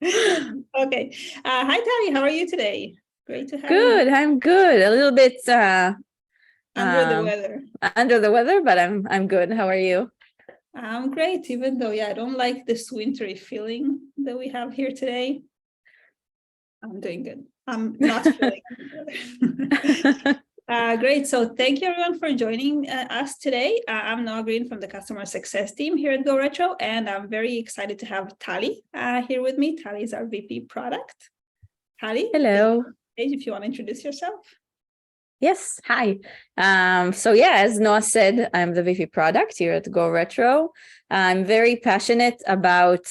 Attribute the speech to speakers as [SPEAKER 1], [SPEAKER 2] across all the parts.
[SPEAKER 1] Okay. Hi, Tali. How are you today? Great to have you
[SPEAKER 2] Good.
[SPEAKER 1] here.
[SPEAKER 2] I'm good. A little bit
[SPEAKER 1] Under the
[SPEAKER 2] um
[SPEAKER 1] weather.
[SPEAKER 2] under the weather, but I'm good. How are you?
[SPEAKER 1] I'm great, even though, I don't like this wintry feeling that we have here today. I'm doing good. I'm not feeling under the weather. Great. So thank you everyone for joining us today. I'm Noah Green from the customer success team here at GoRetro, and I'm very excited to have Tali here with me. Tali is our VP product. Tali,
[SPEAKER 2] Hello.
[SPEAKER 1] if you want to introduce yourself.
[SPEAKER 2] Yes. Hi. So yeah, as Noah said, I'm the VP product here at GoRetro. I'm very passionate about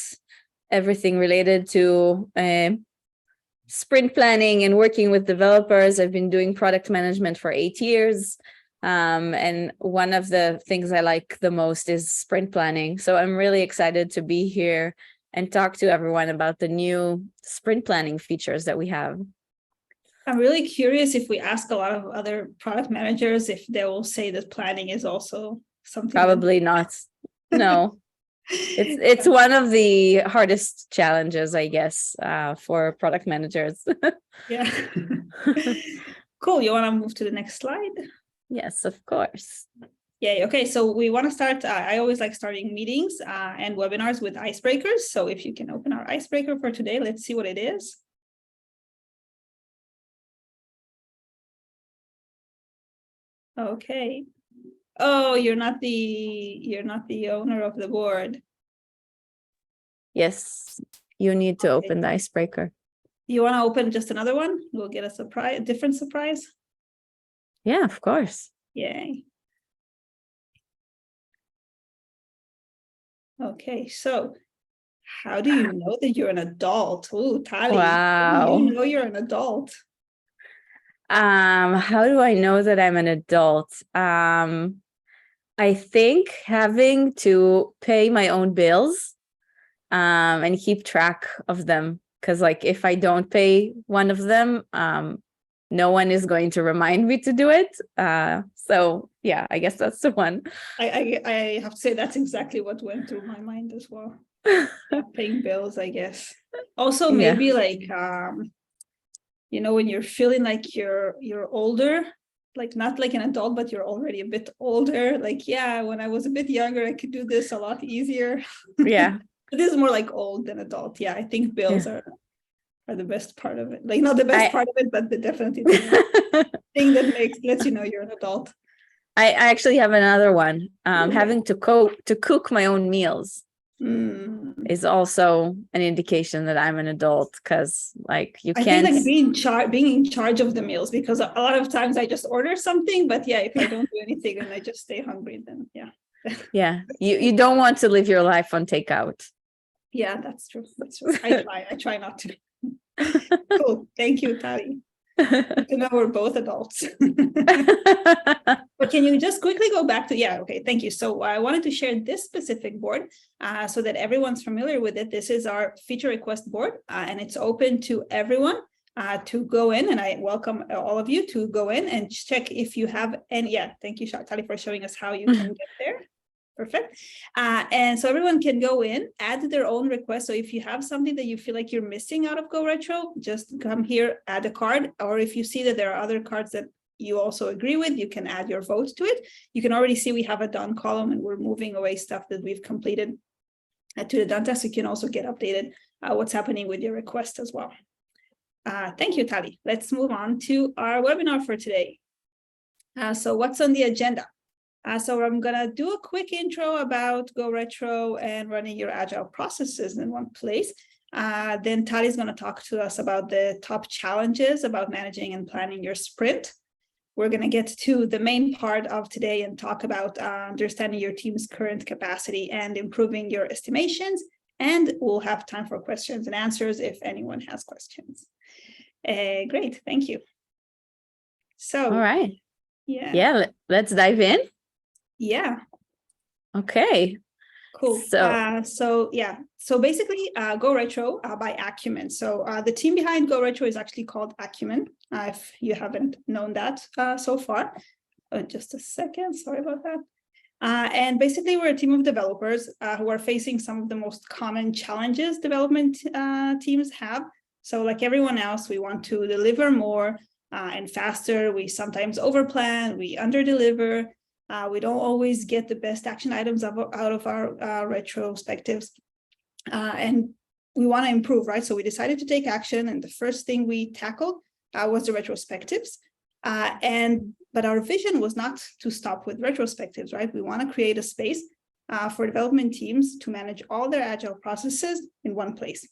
[SPEAKER 2] everything related to sprint planning and working with developers. I've been doing product management for 8 years. And one of the things I like the most is sprint planning. So I'm really excited to be here and talk to everyone about the new sprint planning features that we have.
[SPEAKER 1] I'm really curious if we ask a lot of other product managers if they will say that planning is also something.
[SPEAKER 2] Probably not. No. It's one of the hardest challenges, I guess, for product managers.
[SPEAKER 1] Yeah. Cool. You want to move to the next slide?
[SPEAKER 2] Yes, of course.
[SPEAKER 1] Yeah. Okay. So we want to start. I always like starting meetings and webinars with icebreakers. So if you can open our icebreaker for today, let's see what it is. Okay. Oh, you're not the owner of the board.
[SPEAKER 2] Yes, you need to open the icebreaker.
[SPEAKER 1] You want to open just another one? We'll get a different surprise.
[SPEAKER 2] Yeah, of course.
[SPEAKER 1] Yay. Okay, so how do you know that you're an adult? Oh, Tali,
[SPEAKER 2] Wow.
[SPEAKER 1] you know you're an adult.
[SPEAKER 2] How do I know that I'm an adult? I think having to pay my own bills and keep track of them. Because like if I don't pay one of them, no one is going to remind me to do it. So yeah, I guess that's the one.
[SPEAKER 1] I have to say that's exactly what went through my mind as well. Paying bills, I guess. Also, maybe like when you're feeling like you're older, like not like an adult, but you're already a bit older. Like, yeah, when I was a bit younger, I could do this a lot easier.
[SPEAKER 2] Yeah.
[SPEAKER 1] This is more like old than adult. Yeah, I think bills are the best part of it. Like not the best part of it, but definitely the thing that lets you know you're an adult.
[SPEAKER 2] I actually have another one. Having to cook my own meals is also an indication that I'm an adult, because like you can't.
[SPEAKER 1] I think like being in charge of the meals, because a lot of times I just order something, but yeah, if I don't do anything and I just stay hungry, then yeah.
[SPEAKER 2] Yeah, you don't want to live your life on takeout.
[SPEAKER 1] Yeah, that's true. That's true. I try not to. Cool. Thank you, Tali. Good to know we're both adults. But can you just quickly go back to, okay, thank you. So I wanted to share this specific board so that everyone's familiar with it. This is our feature request board, and it's open to everyone to go in, and I welcome all of you to go in and check if you have any. Thank you, Tali, for showing us how you can get there. Perfect. And so everyone can go in, add their own request. So if you have something that you feel like you're missing out of GoRetro, just come here, add a card. Or if you see that there are other cards that you also agree with, you can add your vote to it. You can already see we have a done column, and we're moving away stuff that we've completed to the done task. You can also get updated what's happening with your request as well. Thank you, Tali. Let's move on to our webinar for today. So what's on the agenda? So I'm going to do a quick intro about GoRetro and running your agile processes in one place. Then Tali is going to talk to us about the top challenges about managing and planning your sprint. We're going to get to the main part of today and talk about understanding your team's current capacity and improving your estimations. And we'll have time for questions and answers if anyone has questions. Great. Thank you. So,
[SPEAKER 2] all right.
[SPEAKER 1] Yeah,
[SPEAKER 2] let's dive in.
[SPEAKER 1] Yeah.
[SPEAKER 2] Okay.
[SPEAKER 1] Cool. So basically, GoRetro by Acumen. So the team behind GoRetro is actually called Acumen. If you haven't known that so far, just a second. Sorry about that. And basically, we're a team of developers who are facing some of the most common challenges development teams have. So like everyone else, we want to deliver more and faster. We sometimes overplan, we underdeliver. We don't always get the best action items out of our retrospectives. And we want to improve, right? So we decided to take action. And the first thing we tackled was the retrospectives. But our vision was not to stop with retrospectives, right? We want to create a space for development teams to manage all their agile processes in one place.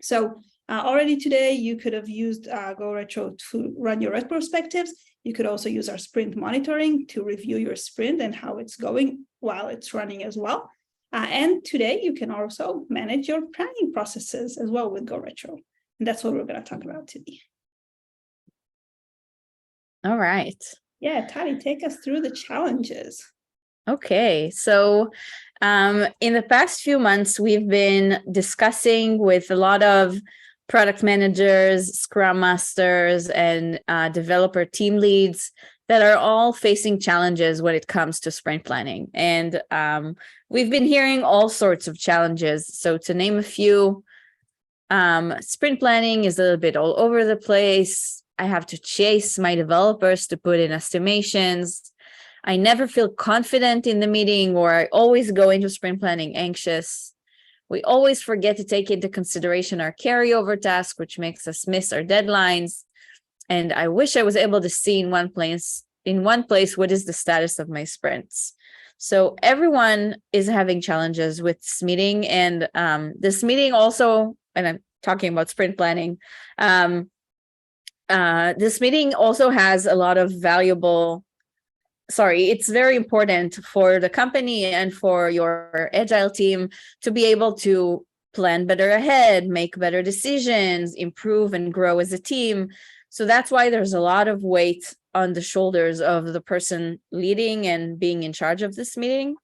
[SPEAKER 1] So already today, you could have used GoRetro to run your retrospectives. You could also use our sprint monitoring to review your sprint and how it's going while it's running as well. And today, you can also manage your planning processes as well with GoRetro. And that's what we're going to talk about today.
[SPEAKER 2] All right.
[SPEAKER 1] Yeah, Tali, take us through the challenges.
[SPEAKER 2] Okay, so in the past few months, we've been discussing with a lot of product managers, scrum masters, and developer team leads that are all facing challenges when it comes to sprint planning. And we've been hearing all sorts of challenges. So to name a few, sprint planning is a little bit all over the place. I have to chase my developers to put in estimations. I never feel confident in the meeting, or I always go into sprint planning anxious. We always forget to take into consideration our carryover task, which makes us miss our deadlines. And I wish I was able to see in one place what is the status of my sprints. So everyone is having challenges with this meeting, and this meeting also, and I'm talking about sprint planning, this meeting also has a lot of it's very important for the company and for your agile team to be able to plan better ahead, make better decisions, improve and grow as a team. So that's why there's a lot of weight on the shoulders of the person leading and being in charge of this meeting.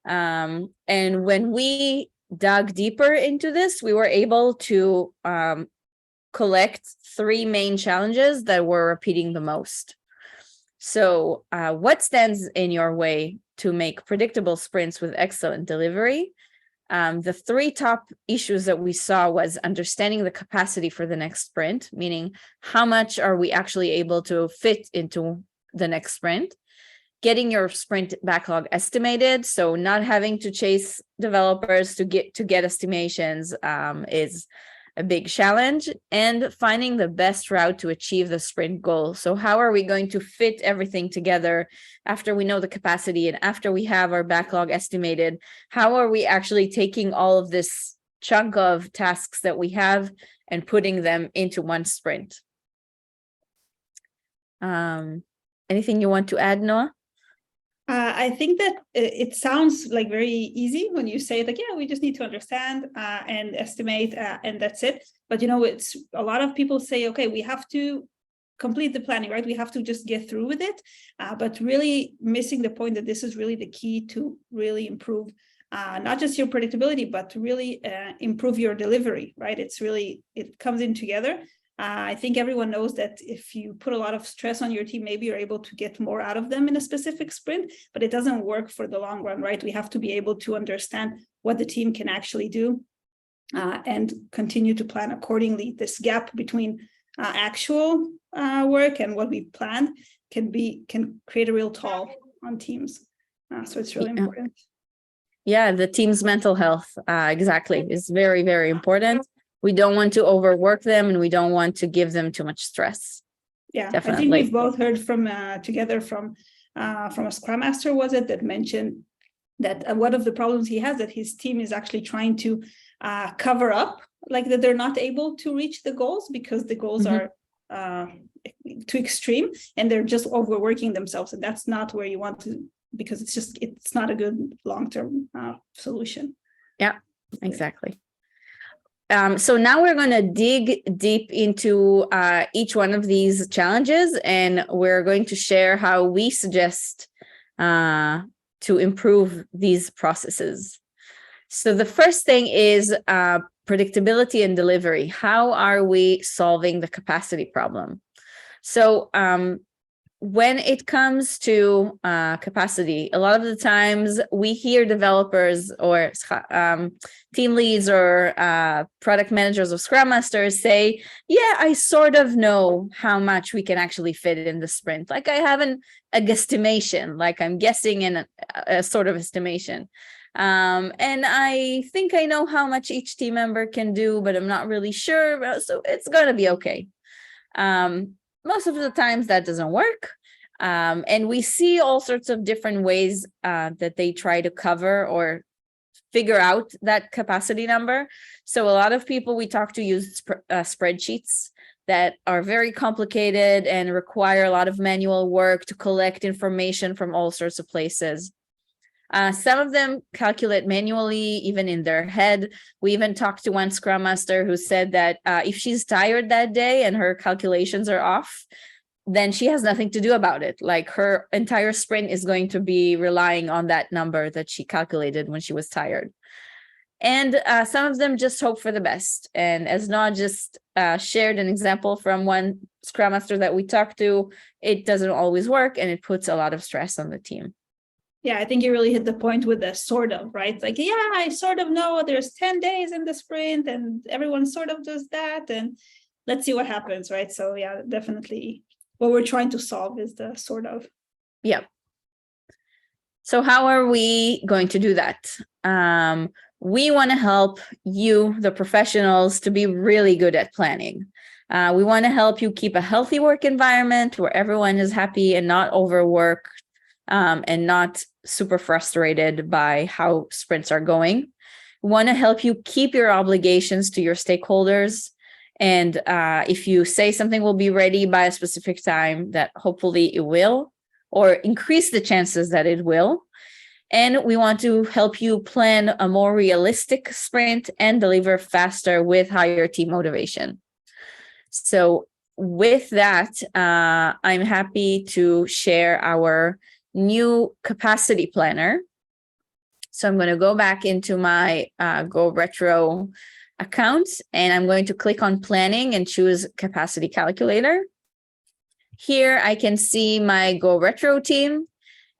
[SPEAKER 2] And when we dug deeper into this, we were able to collect three main challenges that were repeating the most. So what stands in your way to make predictable sprints with excellent delivery? The three top issues that we saw was understanding the capacity for the next sprint, meaning how much are we actually able to fit into the next sprint, getting your sprint backlog estimated, so not having to chase developers to get estimations is a big challenge, and finding the best route to achieve the sprint goal. So how are we going to fit everything together after we know the capacity and after we have our backlog estimated? How are we actually taking all of this chunk of tasks that we have and putting them into one sprint? Anything you want to add, Noah?
[SPEAKER 1] I think that it sounds like very easy when you say like, yeah, we just need to understand and estimate and that's it. But, it's a lot of people say, okay, we have to complete the planning, right? We have to just get through with it. But really missing the point that this is really the key to really improve not just your predictability, but to really improve your delivery, right? It comes in together. I think everyone knows that if you put a lot of stress on your team, maybe you're able to get more out of them in a specific sprint, but it doesn't work for the long run, right? We have to be able to understand what the team can actually do and continue to plan accordingly. This gap between actual work and what we planned can create a real toll on teams. So it's really important.
[SPEAKER 2] Yeah, the team's mental health, exactly, is very, very important. We don't want to overwork them, and we don't want to give them too much stress.
[SPEAKER 1] Yeah,
[SPEAKER 2] definitely.
[SPEAKER 1] I think we've both heard from a Scrum Master, that mentioned that one of the problems he has that his team is actually trying to cover up, like that they're not able to reach the goals because the goals are too extreme, and they're just overworking themselves, and that's not where you want to, because it's not a good long-term solution.
[SPEAKER 2] Yeah, exactly. So now we're going to dig deep into each one of these challenges, and we're going to share how we suggest to improve these processes. So the first thing is predictability and delivery. How are we solving the capacity problem? So when it comes to capacity, a lot of the times we hear developers or team leads or product managers or scrum masters say, yeah, I sort of know how much we can actually fit in the sprint. Like I have a guesstimation, like I'm guessing in a sort of estimation. And I think I know how much each team member can do, but I'm not really sure. So it's going to be okay. Most of the times that doesn't work. And we see all sorts of different ways that they try to cover or figure out that capacity number. So a lot of people we talk to use spreadsheets that are very complicated and require a lot of manual work to collect information from all sorts of places. Some of them calculate manually, even in their head. We even talked to one Scrum Master who said that if she's tired that day and her calculations are off, then she has nothing to do about it. Like her entire sprint is going to be relying on that number that she calculated when she was tired. And some of them just hope for the best. And as Noah just shared an example from one Scrum Master that we talked to, it doesn't always work and it puts a lot of stress on the team.
[SPEAKER 1] Yeah, I think you really hit the point with the sort of, right? Like, yeah, I sort of know there's 10 days in the sprint and everyone sort of does that. And let's see what happens, right? So yeah, definitely what we're trying to solve is the sort of.
[SPEAKER 2] Yeah. So how are we going to do that? We want to help you, the professionals, to be really good at planning. We want to help you keep a healthy work environment where everyone is happy and not overworked and not super frustrated by how sprints are going. We want to help you keep your obligations to your stakeholders. And if you say something will be ready by a specific time, that hopefully it will, or increase the chances that it will. And we want to help you plan a more realistic sprint and deliver faster with higher team motivation. So with that, I'm happy to share our new capacity planner. So I'm going to go back into my GoRetro account and I'm going to click on planning and choose capacity calculator. Here I can see my GoRetro team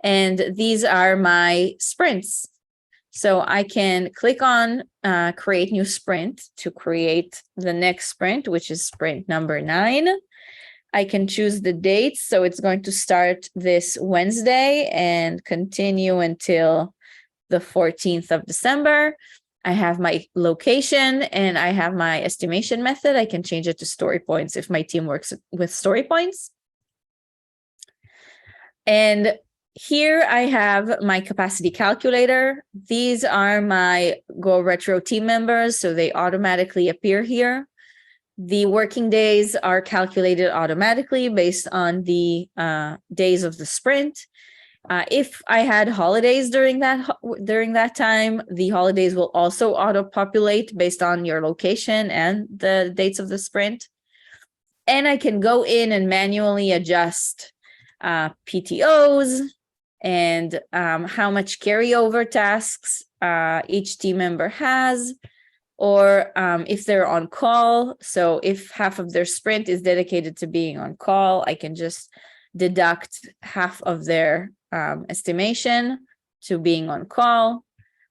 [SPEAKER 2] and these are my sprints. So I can click on create new sprint to create the next sprint, which is sprint number 9. I can choose the dates. So it's going to start this Wednesday and continue until the 14th of December. I have my location and I have my estimation method. I can change it to story points if my team works with story points. And here I have my capacity calculator. These are my GoRetro team members, so they automatically appear here. The working days are calculated automatically based on the days of the sprint. If I had holidays during that time, the holidays will also auto-populate based on your location and the dates of the sprint. And I can go in and manually adjust PTOs and how much carryover tasks each team member has, or if they're on call. So if half of their sprint is dedicated to being on call, I can just deduct half of their estimation to being on call.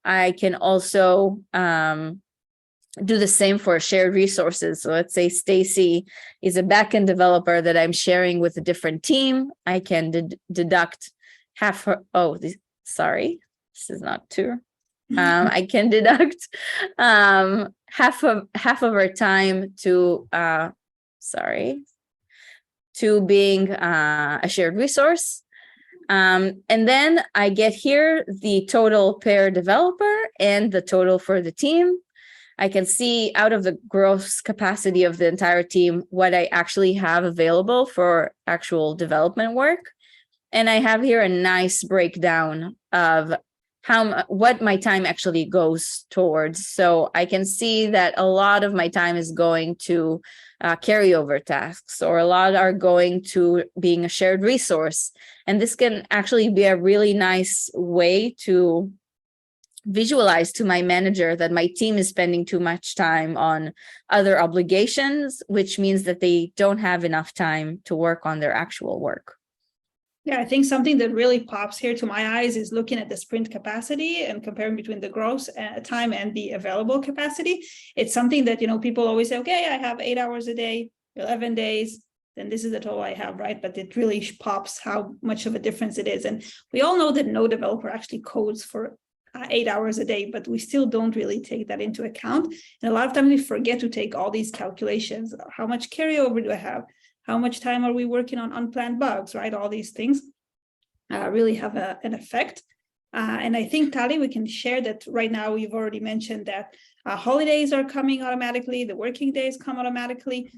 [SPEAKER 2] I can also do the same for shared resources. So let's say Stacy is a backend developer that I'm sharing with a different team. I can deduct half her. Oh, sorry, this is not true. I can deduct half of her time to being a shared resource. And then I get here the total per developer and the total for the team. I can see out of the gross capacity of the entire team what I actually have available for actual development work. And I have here a nice breakdown of what my time actually goes towards. So I can see that a lot of my time is going to carryover tasks, or a lot are going to being a shared resource. And this can actually be a really nice way to visualize to my manager that my team is spending too much time on other obligations, which means that they don't have enough time to work on their actual work.
[SPEAKER 1] Yeah, I think something that really pops here to my eyes is looking at the sprint capacity and comparing between the gross time and the available capacity. It's something that, people always say, okay, I have 8 hours a day, 11 days, then this is the total I have, right? But it really pops how much of a difference it is. And we all know that no developer actually codes for 8 hours a day, but we still don't really take that into account. And a lot of times we forget to take all these calculations. How much carryover do I have? How much time are we working on unplanned bugs, right? All these things really have an effect. And I think, Tali, we can share that right now. We've already mentioned that holidays are coming automatically. The working days come automatically.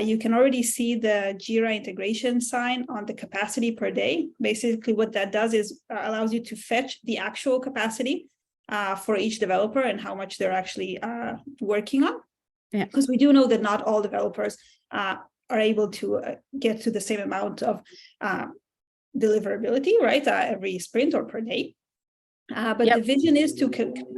[SPEAKER 1] You can already see the Jira integration sign on the capacity per day. Basically, what that does is allows you to fetch the actual capacity for each developer and how much they're actually working on.
[SPEAKER 2] Yeah.
[SPEAKER 1] Because we do know that not all developers are able to get to the same amount of deliverability, right? Every sprint or per day. But the vision is to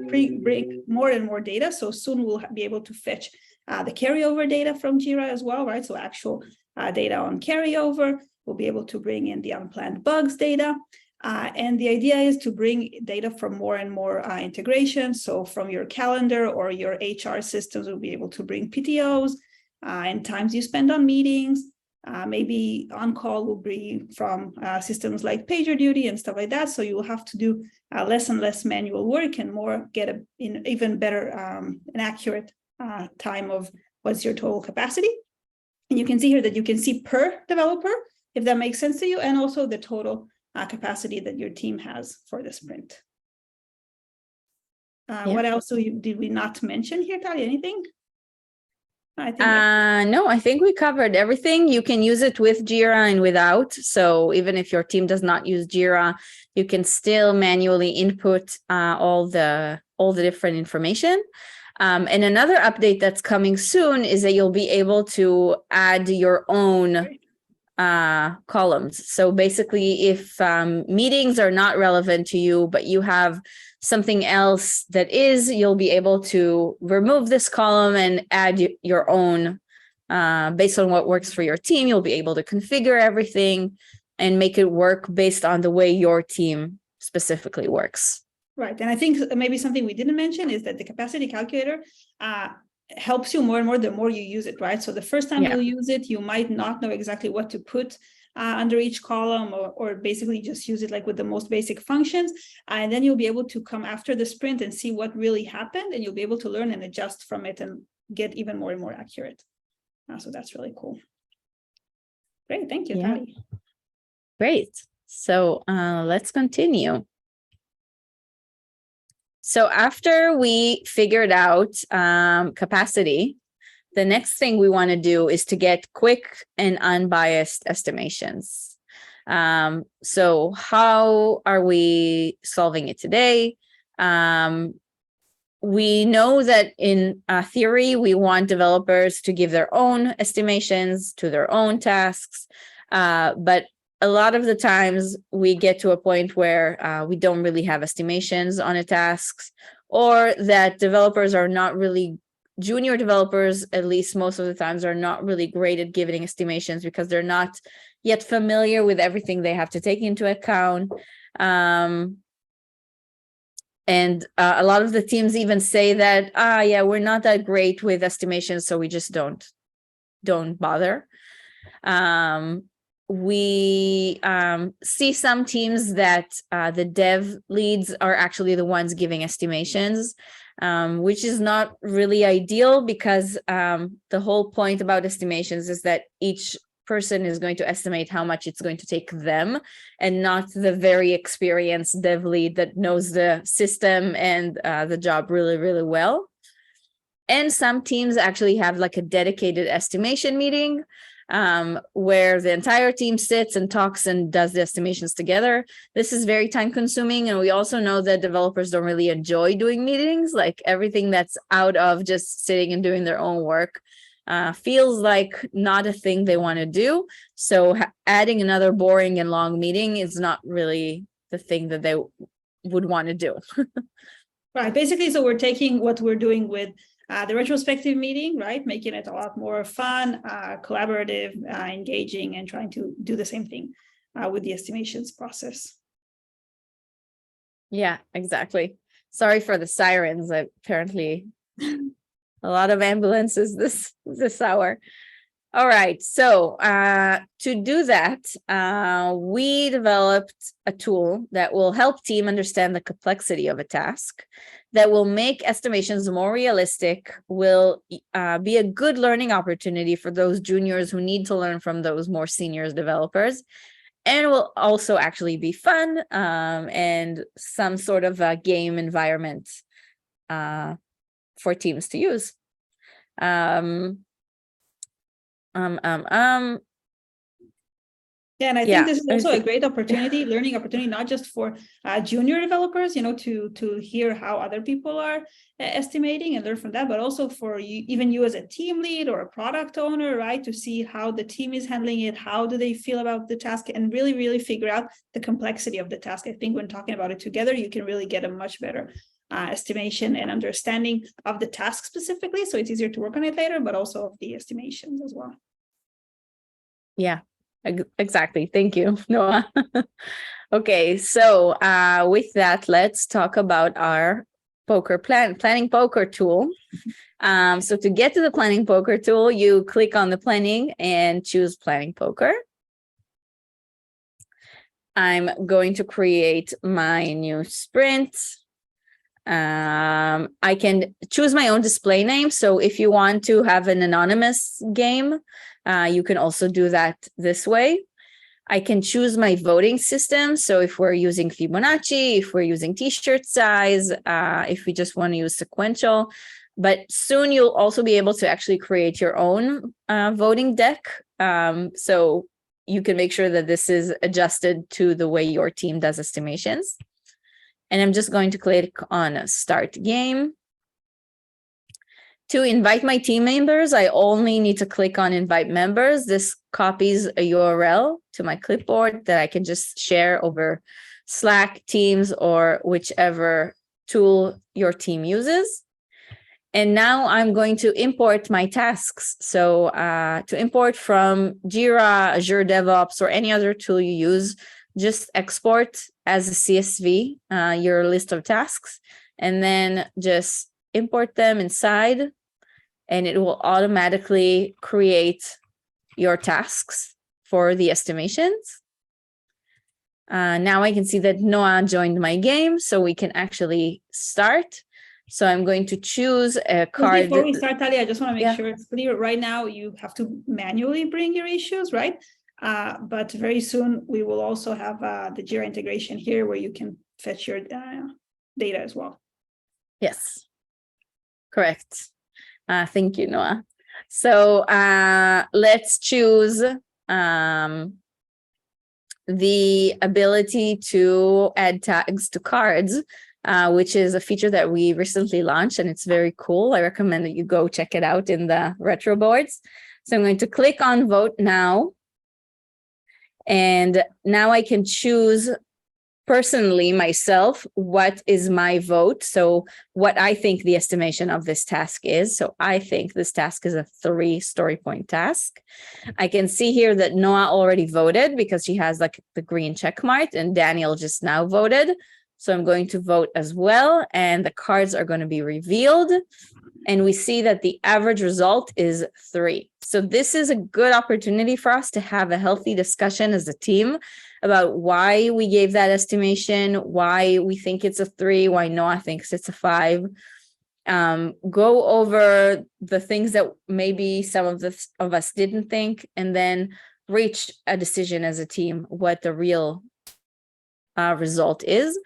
[SPEAKER 1] bring more and more data. So soon we'll be able to fetch the carryover data from Jira as well, right? So actual data on carryover. We'll be able to bring in the unplanned bugs data. And the idea is to bring data from more and more integrations. So from your calendar or your HR systems, we'll be able to bring PTOs and times you spend on meetings. Maybe on-call will be from systems like PagerDuty and stuff like that. So you will have to do less and less manual work and more get an even better and accurate time of what's your total capacity. And you can see here that you can see per developer, if that makes sense to you, and also the total capacity that your team has for the sprint. What else did we not mention here, Tali? Anything?
[SPEAKER 2] No, I think we covered everything. You can use it with Jira and without. So even if your team does not use Jira, you can still manually input all the different information. And another update that's coming soon is that you'll be able to add your own columns. So basically, if meetings are not relevant to you, but you have something else that is, you'll be able to remove this column and add your own based on what works for your team. You'll be able to configure everything and make it work based on the way your team specifically works.
[SPEAKER 1] Right. And I think maybe something we didn't mention is that the capacity calculator helps you more and more the more you use it, right? So the first time you'll use it, you might not know exactly what to put under each column or basically just use it like with the most basic functions. And then you'll be able to come after the sprint and see what really happened, and you'll be able to learn and adjust from it and get even more and more accurate. So that's really cool. Great. Thank you, Tali.
[SPEAKER 2] Great. So let's continue. So after we figured out capacity, the next thing we want to do is to get quick and unbiased estimations. So how are we solving it today? We know that in theory, we want developers to give their own estimations to their own tasks, but a lot of the times we get to a point where we don't really have estimations on a tasks, or that developers are not really, junior developers, at least most of the times, are not really great at giving estimations because they're not yet familiar with everything they have to take into account. And a lot of the teams even say that, yeah, we're not that great with estimations, so we just don't bother. We see some teams that the dev leads are actually the ones giving estimations, which is not really ideal because the whole point about estimations is that each person is going to estimate how much it's going to take them, and not the very experienced dev lead that knows the system and the job really, really well. And some teams actually have like a dedicated estimation meeting where the entire team sits and talks and does the estimations together. This is very time consuming. And we also know that developers don't really enjoy doing meetings. Like everything that's out of just sitting and doing their own work feels like not a thing they want to do. So adding another boring and long meeting is not really the thing that they would want to do.
[SPEAKER 1] Right. Basically, so we're taking what we're doing with the retrospective meeting, right? Making it a lot more fun, collaborative, engaging, and trying to do the same thing with the estimations process.
[SPEAKER 2] Yeah, exactly. Sorry for the sirens. Apparently a lot of ambulances this hour. All right. So to do that, we developed a tool that will help team understand the complexity of a task, that will make estimations more realistic, will be a good learning opportunity for those juniors who need to learn from those more senior developers, and will also actually be fun and some sort of a game environment for teams to use.
[SPEAKER 1] Yeah, and I think this is also a great opportunity, learning opportunity, not just for junior developers, to hear how other people are estimating and learn from that, but also for you, even you as a team lead or a product owner, right, to see how the team is handling it, how do they feel about the task, and really, really figure out the complexity of the task. I think when talking about it together, you can really get a much better estimation and understanding of the task specifically, so it's easier to work on it later, but also of the estimations as well.
[SPEAKER 2] Yeah. Exactly. Thank you, Noah. Okay, so with that, let's talk about our planning poker tool. So to get to the planning poker tool, you click on the planning and choose planning poker. I'm going to create my new sprint. I can choose my own display name. So if you want to have an anonymous game, you can also do that this way. I can choose my voting system. So if we're using Fibonacci, if we're using t-shirt size, if we just want to use sequential, but soon you'll also be able to actually create your own voting deck. So you can make sure that this is adjusted to the way your team does estimations. And I'm just going to click on Start Game. To invite my team members, I only need to click on Invite Members. This copies a URL to my clipboard that I can just share over Slack, Teams, or whichever tool your team uses. And now I'm going to import my tasks. So to import from Jira, Azure DevOps, or any other tool you use, just export as a CSV your list of tasks, and then just import them inside, and it will automatically create your tasks for the estimations. Now I can see that Noah joined my game, so we can actually start. So I'm going to choose a card.
[SPEAKER 1] Before we start, Tali, I just want to make sure it's clear. Right now, you have to manually bring your issues, right? But very soon we will also have the Jira integration here where you can fetch your data as well. Yes,
[SPEAKER 2] correct. Thank you, Noah. So let's choose the ability to add tags to cards, which is a feature that we recently launched, and it's very cool. I recommend that you go check it out in the retro boards. So I'm going to click on Vote Now. And now I can choose personally myself what is my vote. So what I think the estimation of this task is. So I think this task is a 3 story point task. I can see here that Noah already voted because she has like the green check mark, and Daniel just now voted. So I'm going to vote as well, and the cards are going to be revealed. And we see that the average result is 3. So this is a good opportunity for us to have a healthy discussion as a team about why we gave that estimation, why we think it's a 3, why Noah thinks it's a 5. Go over the things that maybe some of us didn't think, and then reach a decision as a team what the real result is.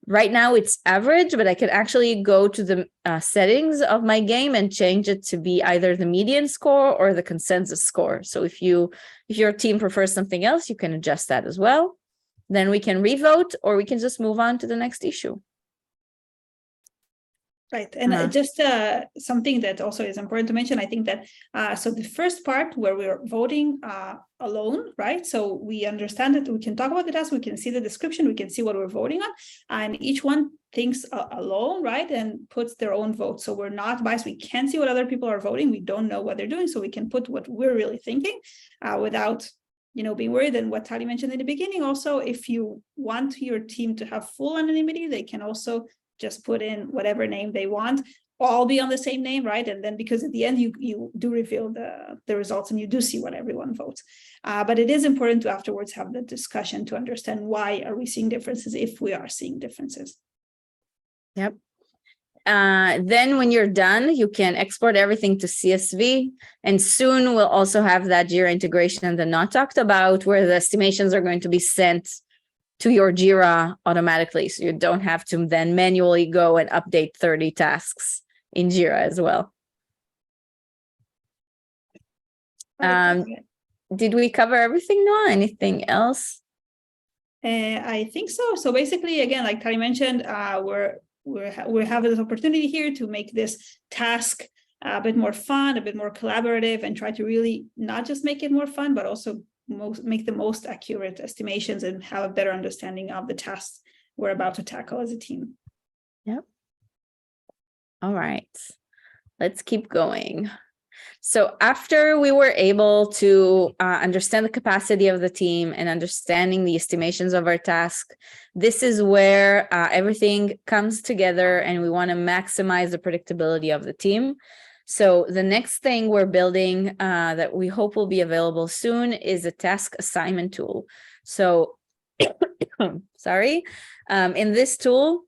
[SPEAKER 2] Right now it's average, but I can actually go to the settings of my game and change it to be either the median score or the consensus score. So if your team prefers something else, you can adjust that as well. Then we can revote, or we can just move on to the next issue. Right. And just something that also is important to mention, I think that, so the first part where we're voting alone, right? So we understand that we can talk about the task, we can see the description, we can see what we're voting on, and each one thinks alone, right? And puts their own vote. So we're not biased. We can't see what other people are voting. We don't know what they're doing. So we can put what we're really thinking without
[SPEAKER 1] being worried. And what Tali mentioned in the beginning, also, if you want your team to have full anonymity, they can also just put in whatever name they want, all be on the same name, right? And then because at the end you do reveal the results and you do see what everyone votes. But it is important to afterwards have the discussion to understand why are we seeing differences if we are seeing differences.
[SPEAKER 2] Yep. Then when you're done, you can export everything to CSV, and soon we'll also have that Jira integration that Not talked about, where the estimations are going to be sent to your Jira automatically. So you don't have to then manually go and update 30 tasks in Jira as well. Did we cover everything, Noah? Anything else?
[SPEAKER 1] I think so. So basically, again, like Tali mentioned, we're having this opportunity here to make this task a bit more fun, a bit more collaborative, and try to really not just make it more fun, but also make the most accurate estimations and have a better understanding of the tasks we're about to tackle as a team.
[SPEAKER 2] Yep. All right, let's keep going. So after we were able to understand the capacity of the team and understanding the estimations of our task, this is where everything comes together, and we want to maximize the predictability of the team. So the next thing we're building that we hope will be available soon is a task assignment tool. So, sorry, in this tool,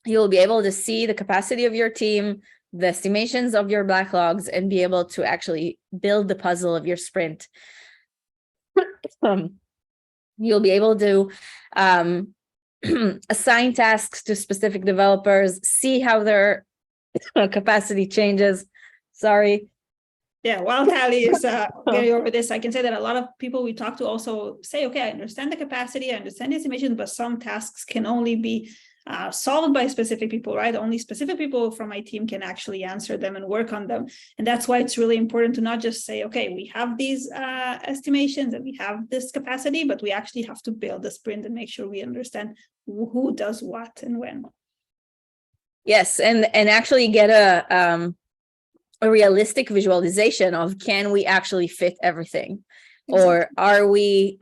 [SPEAKER 2] you'll be able to see the capacity of your team, the estimations of your backlogs, and be able to actually build the puzzle of your sprint. You'll be able to assign tasks to specific developers, see how their capacity changes. Sorry.
[SPEAKER 1] Yeah, while Tali is getting over this, I can say that a lot of people we talk to also say, okay, I understand the capacity, I understand the estimation, but some tasks can only be solved by specific people, right? Only specific people from my team can actually answer them and work on them. And that's why it's really important to not just say, okay, we have these estimations and we have this capacity, but we actually have to build a sprint and make sure we understand who does what and when.
[SPEAKER 2] Yes, and actually get a realistic visualization of, can we actually fit everything? Exactly. Or are we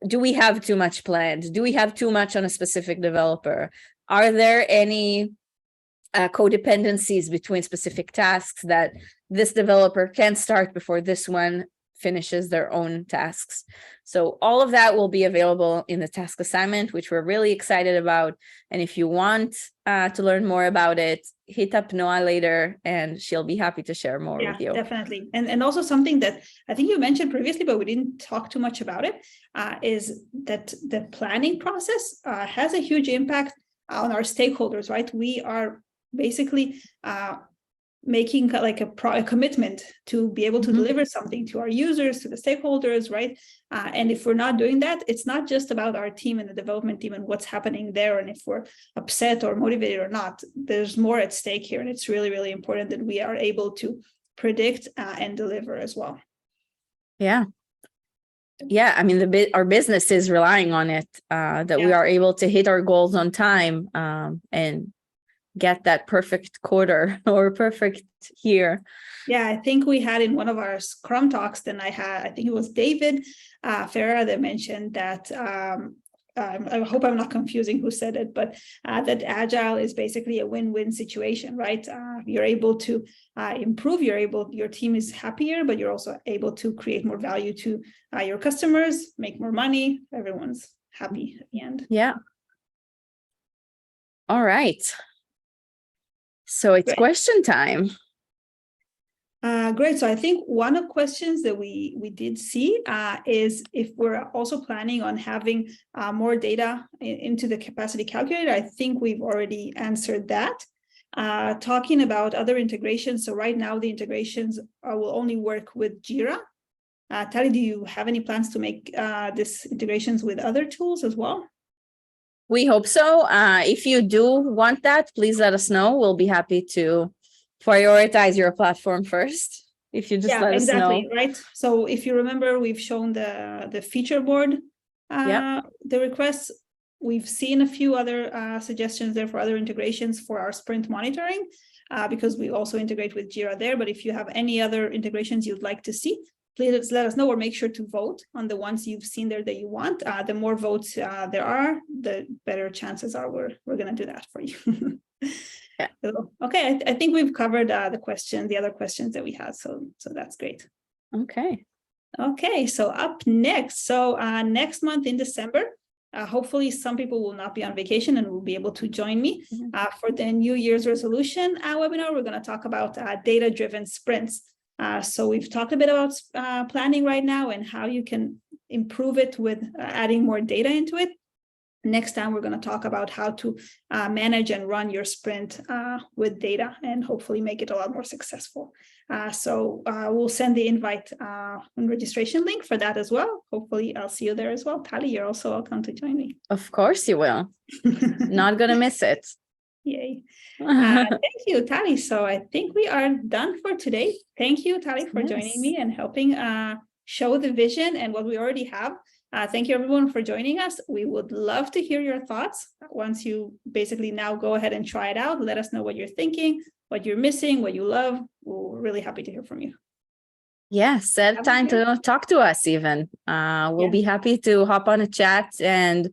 [SPEAKER 2] do we have too much planned? Do we have too much on a specific developer? Are there any codependencies between specific tasks that this developer can start before this one finishes their own tasks? So all of that will be available in the task assignment, which we're really excited about. And if you want to learn more about it, hit up Noah later and she'll be happy to share more with you.
[SPEAKER 1] Definitely. And also something that I think you mentioned previously, but we didn't talk too much about it, is that the planning process has a huge impact on our stakeholders, right? We are basically making like a commitment to be able to deliver something to our users, to the stakeholders, right? And if we're not doing that, it's not just about our team and the development team and what's happening there, and if we're upset or motivated or not. There's more at stake here, and it's really, really important that we are able to predict and deliver as well. Yeah,
[SPEAKER 2] I mean, our business is relying on it, that we are able to hit our goals on time and get that perfect quarter or perfect year.
[SPEAKER 1] Yeah, I think we had in one of our Scrum talks, then I think it was David Ferreira that mentioned that, I hope I'm not confusing who said it, but that Agile is basically a win-win situation, right? You're able to improve, your team is happier, but you're also able to create more value to your customers, make more money, everyone's happy at the end.
[SPEAKER 2] Yeah. All right. So it's question time.
[SPEAKER 1] Great. So I think one of the questions that we did see is if we're also planning on having more data into the capacity calculator. I think we've already answered that. Talking about other integrations. So right now the integrations will only work with Jira. Tali, do you have any plans to make this integrations with other tools as well?
[SPEAKER 2] We hope so. If you do want that, please let us know. We'll be happy to prioritize your platform first. If you just let us know.
[SPEAKER 1] Right. So if you remember, we've shown the feature board, the requests. We've seen a few other suggestions there for other integrations for our sprint monitoring, because we also integrate with Jira there. But if you have any other integrations you'd like to see, please let us know, or make sure to vote on the ones you've seen there that you want. The more votes there are, the better chances are we're going to do that for you.
[SPEAKER 2] Yeah.
[SPEAKER 1] So, okay, I think we've covered the other questions that we had. So that's great.
[SPEAKER 2] Okay.
[SPEAKER 1] Okay, so up next. So next month in December, hopefully some people will not be on vacation and will be able to join me for the New Year's resolution webinar. We're going to talk about data-driven sprints. So we've talked a bit about planning right now and how you can improve it with adding more data into it. Next time, we're going to talk about how to manage and run your sprint with data and hopefully make it a lot more successful. So we'll send the invite and registration link for that as well. Hopefully, I'll see you there as well. Tali, you're also welcome to join me.
[SPEAKER 2] Of course you will. Not going to miss it.
[SPEAKER 1] Yay. Thank you, Tali. So I think we are done for today. Thank you, Tali, for joining me and helping show the vision and what we already have. Thank you, everyone, for joining us. We would love to hear your thoughts. Once you basically now go ahead and try it out, let us know what you're thinking, what you're missing, what you love. We're really happy to hear from you.
[SPEAKER 2] Yeah, set time to talk to us even. We'll be happy to hop on a chat and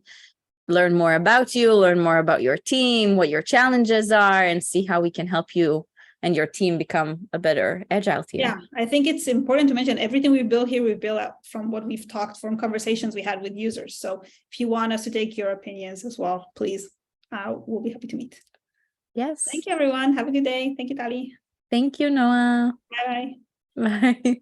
[SPEAKER 2] learn more about you, learn more about your team, what your challenges are, and see how we can help you and your team become a better agile team.
[SPEAKER 1] Yeah, I think it's important to mention everything we build here, we build out from what we've talked from conversations we had with users. So if you want us to take your opinions as well, please, we'll be happy to meet.
[SPEAKER 2] Yes.
[SPEAKER 1] Thank you, everyone. Have a good day. Thank you, Tali.
[SPEAKER 2] Thank you, Noah.
[SPEAKER 1] Bye-bye.
[SPEAKER 2] Bye.